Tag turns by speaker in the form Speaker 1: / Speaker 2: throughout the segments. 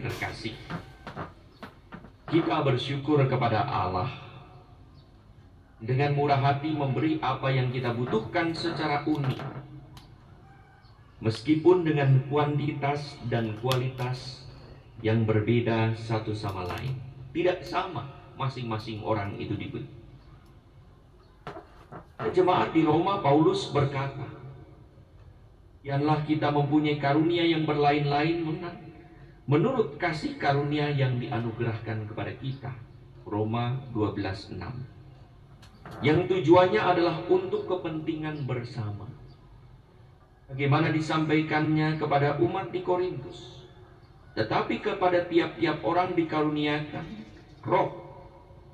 Speaker 1: terkasih, kita bersyukur kepada Allah dengan murah hati memberi apa yang kita butuhkan secara unik, meskipun dengan kuantitas dan kualitas yang berbeda satu sama lain. Tidak sama masing-masing orang itu diberi. Jemaat di Roma, Paulus berkata, "Janganlah kita mempunyai karunia yang berlain-lain menurut kasih karunia yang dianugerahkan kepada kita." Roma 12:6. Yang tujuannya adalah untuk kepentingan bersama. Bagaimana disampaikannya kepada umat di Korintus, tetapi kepada tiap-tiap orang dikaruniakan roh,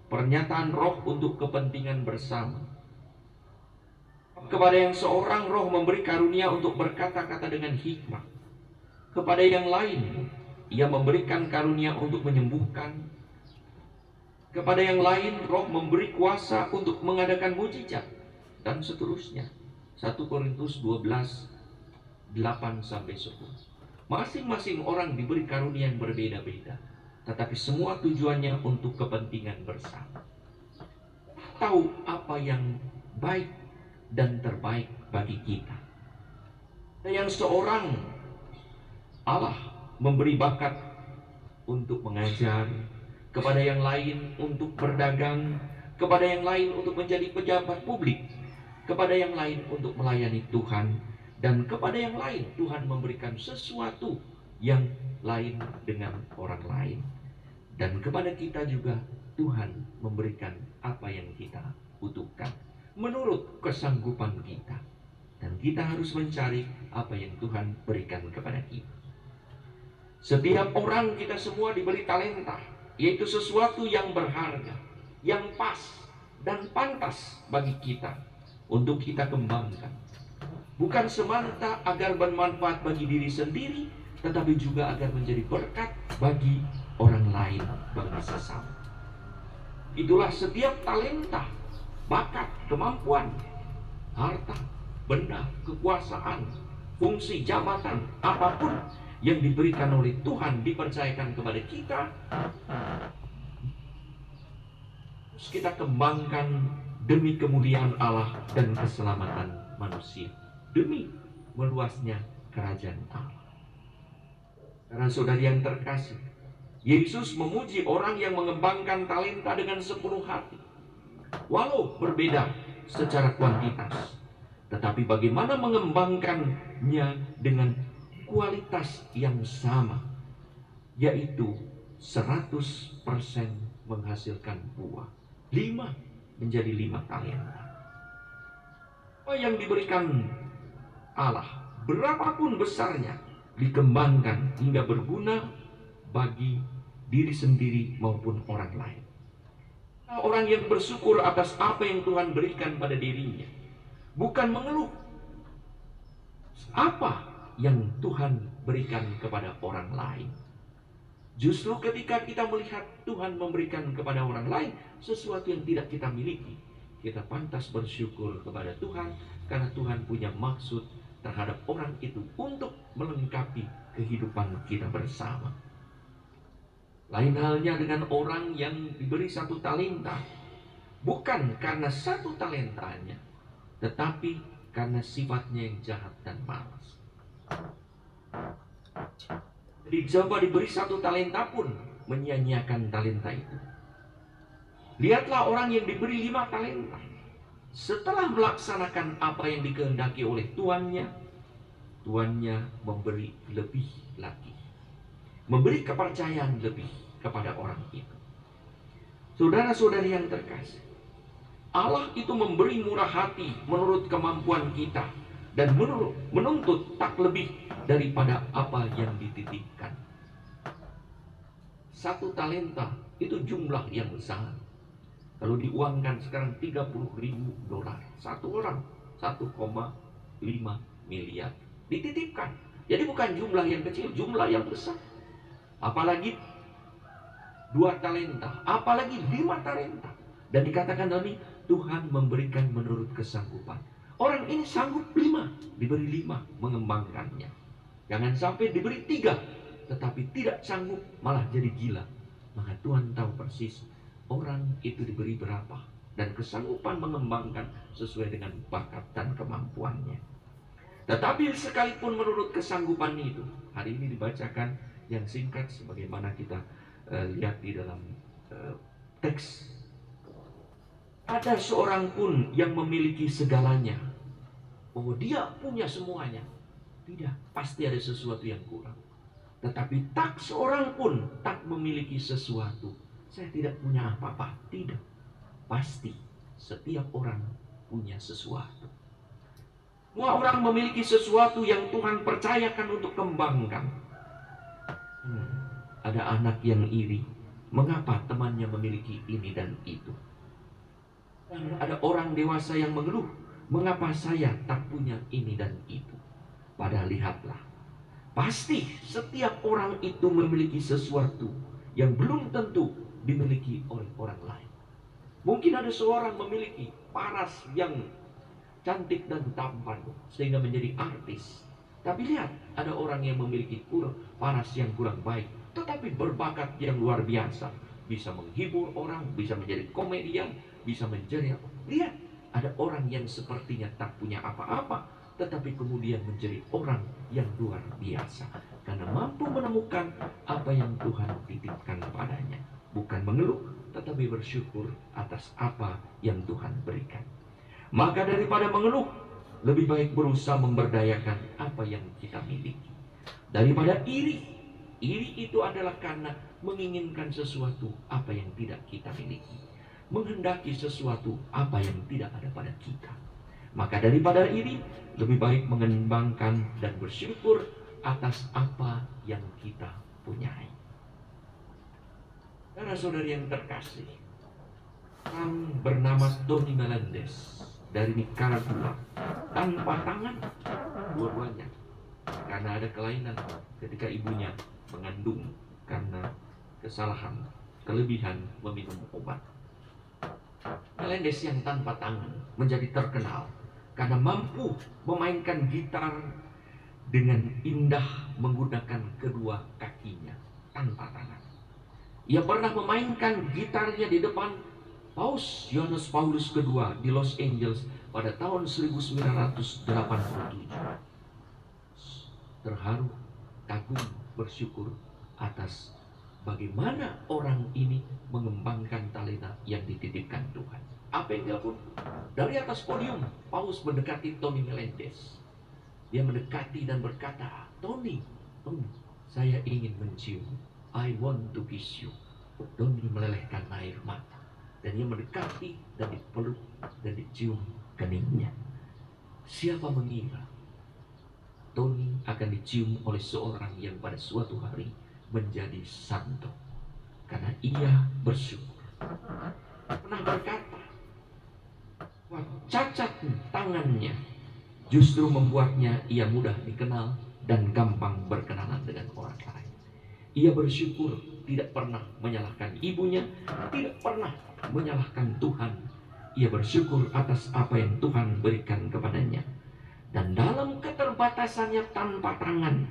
Speaker 1: pernyataan roh untuk kepentingan bersama. Kepada yang seorang roh memberi karunia untuk berkata-kata dengan hikmat. Kepada yang lain ia memberikan karunia untuk menyembuhkan. Kepada yang lain roh memberi kuasa untuk mengadakan mujizat, dan seterusnya. 1 Korintus 12:8-10. Masing-masing orang diberi karunia yang berbeda-beda, tetapi semua tujuannya untuk kepentingan bersama. Tahu apa yang baik dan terbaik bagi kita. Yang seorang Allah memberi bakat untuk mengajar, kepada yang lain untuk berdagang, kepada yang lain untuk menjadi pejabat publik, kepada yang lain untuk melayani Tuhan, dan kepada yang lain Tuhan memberikan sesuatu yang lain dengan orang lain. Dan kepada kita juga Tuhan memberikan apa yang kita butuhkan menurut kesanggupan kita. Dan kita harus mencari apa yang Tuhan berikan kepada kita. Setiap orang, kita semua diberi talenta, yaitu sesuatu yang berharga, yang pas dan pantas bagi kita untuk kita kembangkan. Bukan semata agar bermanfaat bagi diri sendiri, tetapi juga agar menjadi berkat bagi orang lain, bagi sesama. Itulah setiap talenta, bakat, kemampuan, harta, benda, kekuasaan, fungsi, jabatan, apapun yang diberikan oleh Tuhan, dipercayakan kepada kita, terus kita kembangkan demi kemuliaan Allah dan keselamatan manusia, demi meluasnya kerajaan Allah. Karena saudari yang terkasih, Yesus memuji orang yang mengembangkan talenta dengan sepenuh hati, walau berbeda secara kuantitas, tetapi bagaimana mengembangkannya dengan kualitas yang sama, yaitu 100% menghasilkan buah. 5 menjadi 5 talenta. Apa yang diberikan Allah, berapapun besarnya, dikembangkan hingga berguna bagi diri sendiri maupun orang lain. Orang yang bersyukur atas apa yang Tuhan berikan pada dirinya, bukan mengeluh apa yang Tuhan berikan kepada orang lain. Justru ketika kita melihat Tuhan memberikan kepada orang lain sesuatu yang tidak kita miliki, kita pantas bersyukur kepada Tuhan, karena Tuhan punya maksud terhadap orang itu untuk melengkapi kehidupan kita bersama. Lain halnya dengan orang yang diberi 1 talenta, bukan karena 1 talentanya, tetapi karena sifatnya yang jahat dan malas. Jadi coba diberi 1 talenta pun menyia-nyiakan talenta itu. Lihatlah orang yang diberi 5 talenta. Setelah melaksanakan apa yang dikehendaki oleh tuannya, tuannya memberi lebih lagi, memberi kepercayaan lebih kepada orang itu. Saudara-saudari yang terkasih, Allah itu memberi murah hati menurut kemampuan kita, dan menuntut tak lebih daripada apa yang dititipkan. 1 talenta itu jumlah yang besar. Kalau diuangkan sekarang $30.000. 1 orang 1,5 miliar dititipkan. Jadi bukan jumlah yang kecil, jumlah yang besar. Apalagi 2 talenta, apalagi 5 talenta. Dan dikatakan tadi, Tuhan memberikan menurut kesanggupan. Orang ini sanggup 5, diberi 5 mengembangkannya. Jangan sampai diberi 3, tetapi tidak sanggup, malah jadi gila, maka Tuhan tahu persis orang itu diberi berapa dan kesanggupan mengembangkan sesuai dengan bakat dan kemampuannya. Tetapi sekalipun menurut kesanggupan itu, hari ini dibacakan yang singkat sebagaimana kita lihat di dalam teks. Ada seorang pun yang memiliki segalanya. Oh, dia punya semuanya. Tidak, pasti ada sesuatu yang kurang. Tetapi tak seorang pun tak memiliki sesuatu. Saya tidak punya apa-apa. Tidak, pasti setiap orang punya sesuatu. Semua orang memiliki sesuatu yang Tuhan percayakan untuk kembangkan. Ada anak yang iri. Mengapa temannya memiliki ini dan itu? Dan ada orang dewasa yang mengeluh, mengapa saya tak punya ini dan itu? Padahal lihatlah, pasti setiap orang itu memiliki sesuatu yang belum tentu dimiliki oleh orang lain. Mungkin ada seorang memiliki paras yang cantik dan tampan sehingga menjadi artis. Tapi lihat, ada orang yang memiliki paras yang kurang baik, tetapi berbakat yang luar biasa. Bisa menghibur orang, bisa menjadi komedian, bisa menjadi apa. Lihat, ada orang yang sepertinya tak punya apa-apa, tetapi kemudian menjadi orang yang luar biasa. Karena mampu menemukan apa yang Tuhan titipkan padanya. Bukan mengeluh, tetapi bersyukur atas apa yang Tuhan berikan. Maka daripada mengeluh, lebih baik berusaha memberdayakan apa yang kita miliki. Daripada iri. Iri itu adalah karena menginginkan sesuatu apa yang tidak kita miliki. Menghendaki sesuatu apa yang tidak ada pada kita. Maka daripada iri, lebih baik mengembangkan dan bersyukur atas apa yang kita punyai. Saudara-saudari yang terkasih, orang bernama Tony Melendez dari Nicaragua, tanpa tangan dua-duanya, karena ada kelainan ketika ibunya mengandung karena kesalahan, kelebihan meminum obat. Melendez yang tanpa tangan menjadi terkenal karena mampu memainkan gitar dengan indah menggunakan kedua kakinya tanpa tangan. Ia pernah memainkan gitarnya di depan Paus Yohanes Paulus II di Los Angeles pada tahun 1987. Terharu, kagum, bersyukur atas bagaimana orang ini mengembangkan talenta yang dititipkan Tuhan. Apa yang dilakukan? Dari atas podium, Paus mendekati Tony Melendez. Dia mendekati dan berkata, Tony, saya ingin mencium. I want to kiss you. Tony melelehkan air mata. Dan dia mendekati dan dipeluk dan dicium keningnya. Siapa mengira Tony akan dicium oleh seorang yang pada suatu hari menjadi santo. Karena ia bersyukur. Pernah berkata, cacat tangannya justru membuatnya ia mudah dikenal dan gampang berkenalan dengan orang lain. Ia bersyukur tidak pernah menyalahkan ibunya, tidak pernah menyalahkan Tuhan. Ia bersyukur atas apa yang Tuhan berikan kepadanya. Dan dalam keterbatasannya tanpa tangan,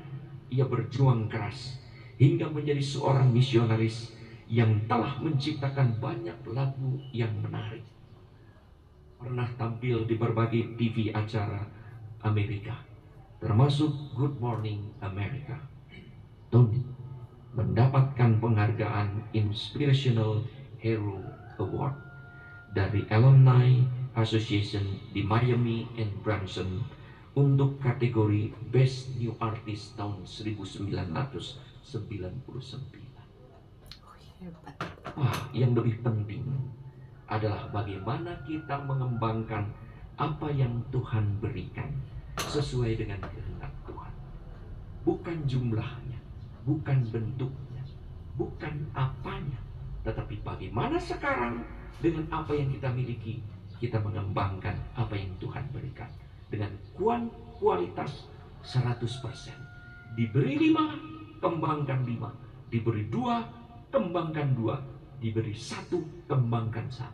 Speaker 1: ia berjuang keras hingga menjadi seorang misionaris yang telah menciptakan banyak lagu yang menarik. Pernah tampil di berbagai TV acara Amerika, termasuk Good Morning America. Tony mendapatkan penghargaan Inspirational Hero Award dari Alumni Association di Miami and Branson untuk kategori Best New Artist tahun 1999. Wah, yang lebih penting adalah bagaimana kita mengembangkan apa yang Tuhan berikan sesuai dengan kehendak Tuhan. Bukan jumlahnya, bukan bentuknya, bukan apanya, tetapi bagaimana sekarang dengan apa yang kita miliki, kita mengembangkan apa yang Tuhan berikan dengan kualitas 100%. Diberi 5, kembangkan 5. Diberi 2, kembangkan 2. Diberi 1, kembangkan 1.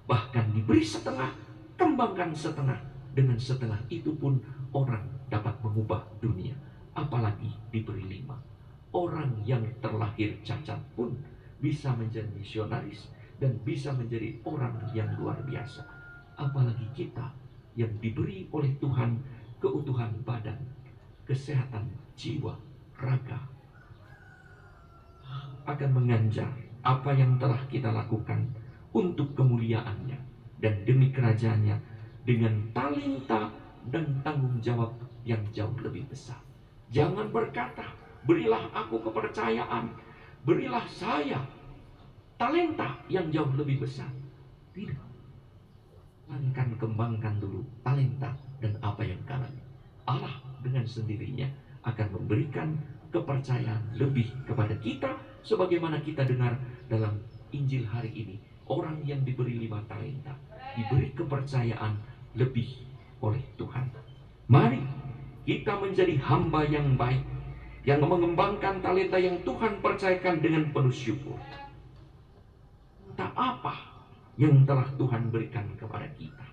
Speaker 1: Bahkan diberi setengah, kembangkan setengah. Dengan setengah itu pun orang dapat mengubah dunia. Apalagi diberi 5. orang yang terlahir cacat pun bisa menjadi misionaris dan bisa menjadi orang yang luar biasa. Apalagi kita yang diberi oleh Tuhan keutuhan badan, kesehatan jiwa, raga, akan menganjar apa yang telah kita lakukan untuk kemuliaannya dan demi kerajaannya dengan talenta dan tanggung jawab yang jauh lebih besar. Jangan berkata, berilah aku kepercayaan, berilah saya talenta yang jauh lebih besar. Tidak. Melainkan kembangkan dulu talenta dan apa yang kalian. Allah dengan sendirinya akan memberikan kepercayaan lebih kepada kita, sebagaimana kita dengar dalam Injil hari ini. Orang yang diberi 5 talenta diberi kepercayaan lebih oleh Tuhan. Mari kita menjadi hamba yang baik, yang mengembangkan talenta yang Tuhan percayakan dengan penuh syukur. Tak apa yang telah Tuhan berikan kepada kita.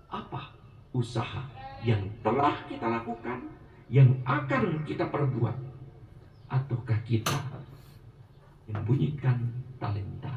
Speaker 1: Apa usaha yang telah kita lakukan, yang akan kita perbuat, ataukah kita menyembunyikan talenta